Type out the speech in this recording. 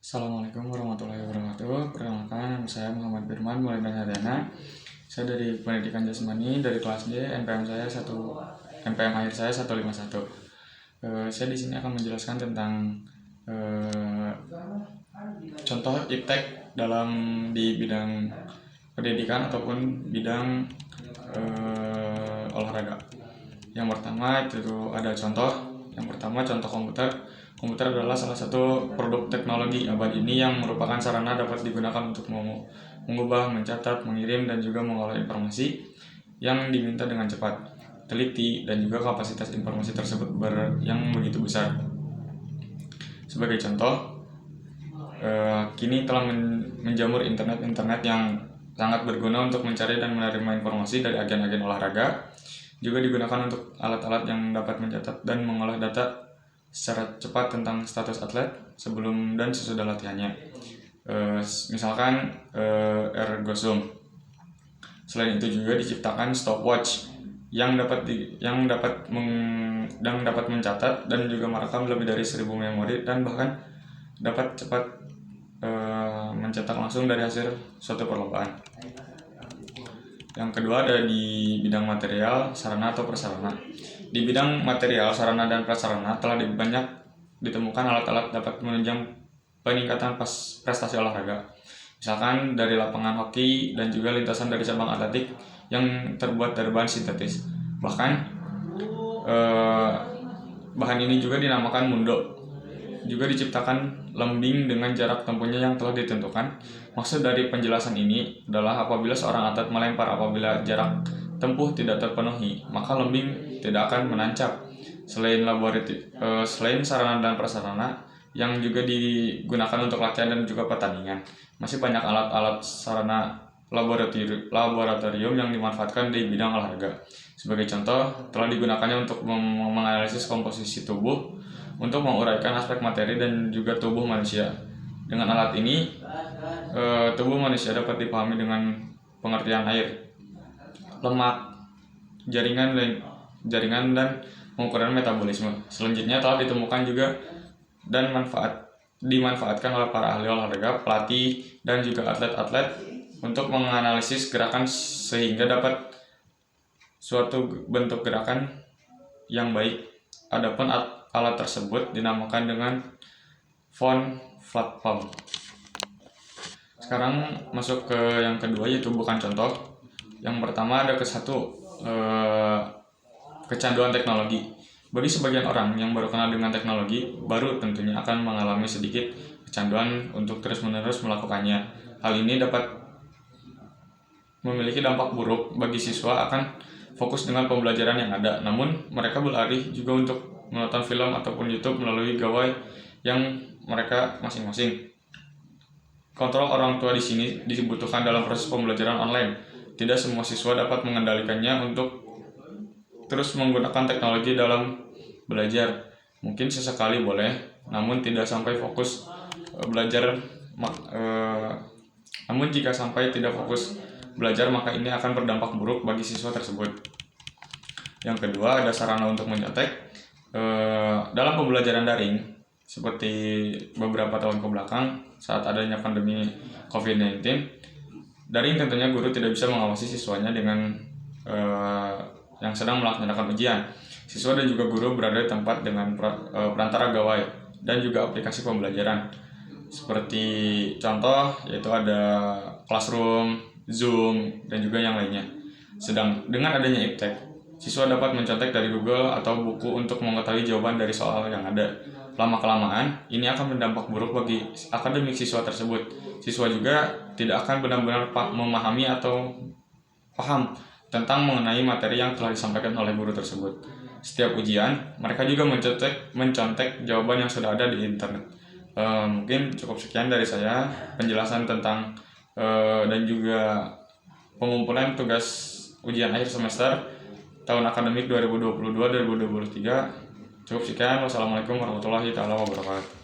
Assalamualaikum warahmatullahi wabarakatuh. Perkenalkan, nama saya Muhammad Firman Maulana Haryana. Saya dari Pendidikan Jasmani dari kelas D, NPM akhir saya 151. Saya di sini akan menjelaskan tentang contoh iptek di bidang pendidikan ataupun bidang olahraga. Yang pertama itu ada contoh. Yang pertama contoh komputer. Komputer adalah salah satu produk teknologi abad ini yang merupakan sarana dapat digunakan untuk mengubah, mencatat, mengirim, dan juga mengolah informasi yang diminta dengan cepat, teliti, dan juga kapasitas informasi tersebut yang begitu besar. Sebagai contoh, kini telah menjamur internet yang sangat berguna untuk mencari dan menerima informasi dari agen-agen olahraga. Juga digunakan untuk alat-alat yang dapat mencatat dan mengolah data secara cepat tentang status atlet sebelum dan sesudah latihannya. Misalkan ergosom. Selain itu juga diciptakan stopwatch yang dapat mencatat dan juga merekam lebih dari 1000 memori dan bahkan dapat cepat mencetak langsung dari hasil suatu perlombaan. Yang kedua ada di bidang material, sarana atau prasarana. Di bidang material, sarana dan prasarana telah banyak ditemukan alat-alat dapat menunjang peningkatan prestasi olahraga. Misalkan dari lapangan hoki dan juga lintasan dari cabang atletik yang terbuat dari bahan sintetis. Bahkan bahan ini juga dinamakan mundo. Juga diciptakan lembing dengan jarak tempuhnya yang telah ditentukan. Maksud dari penjelasan ini adalah apabila seorang atlet melempar apabila jarak tempuh tidak terpenuhi, maka lembing tidak akan menancap. Selain sarana dan prasarana yang juga digunakan untuk latihan dan juga pertandingan, masih banyak alat-alat sarana laboratorium yang dimanfaatkan di bidang olahraga. Sebagai contoh, telah digunakannya untuk menganalisis komposisi tubuh, untuk menguraikan aspek materi dan juga tubuh manusia. Dengan alat ini, tubuh manusia dapat dipahami dengan pengertian air, lemak, jaringan dan pengukuran metabolisme. Selanjutnya telah ditemukan juga dan dimanfaatkan oleh para ahli olahraga, pelatih, dan juga atlet-atlet untuk menganalisis gerakan sehingga dapat suatu bentuk gerakan yang baik. Adapun alat tersebut dinamakan dengan Von Platform. Sekarang masuk ke yang kedua, yaitu bukan contoh. Yang pertama ada kecanduan teknologi. Bagi sebagian orang yang baru kenal dengan teknologi, baru tentunya akan mengalami sedikit kecanduan untuk terus-menerus melakukannya. Hal ini dapat memiliki dampak buruk bagi siswa akan fokus dengan pembelajaran yang ada. Namun mereka beralih juga untuk menonton film ataupun YouTube melalui gawai yang mereka masing-masing. Kontrol orang tua di sini dibutuhkan dalam proses pembelajaran online. Tidak semua siswa dapat mengendalikannya untuk terus menggunakan teknologi dalam belajar. Mungkin sesekali boleh, namun tidak sampai fokus belajar. Namun jika sampai tidak fokus belajar, maka ini akan berdampak buruk bagi siswa tersebut. Yang kedua ada sarana untuk mencontek. Dalam pembelajaran daring, seperti beberapa tahun kebelakang saat adanya pandemi COVID-19, daring tentunya guru tidak bisa mengawasi siswanya dengan yang sedang melaksanakan ujian. Siswa dan juga guru berada di tempat dengan perantara gawai dan juga aplikasi pembelajaran. Seperti contoh yaitu ada Classroom, Zoom, dan juga yang lainnya. Sedang dengan adanya iptek, siswa dapat mencontek dari Google atau buku untuk mengetahui jawaban dari soal yang ada. Lama-kelamaan, ini akan berdampak buruk bagi akademik siswa tersebut. Siswa juga tidak akan benar-benar memahami atau paham tentang mengenai materi yang telah disampaikan oleh guru tersebut. Setiap ujian, mereka juga mencontek jawaban yang sudah ada di internet. Mungkin cukup sekian dari saya penjelasan tentang dan juga pengumpulan tugas ujian akhir semester tahun akademik 2022-2023. Cukup sekian. Wassalamualaikum warahmatullahi wabarakatuh.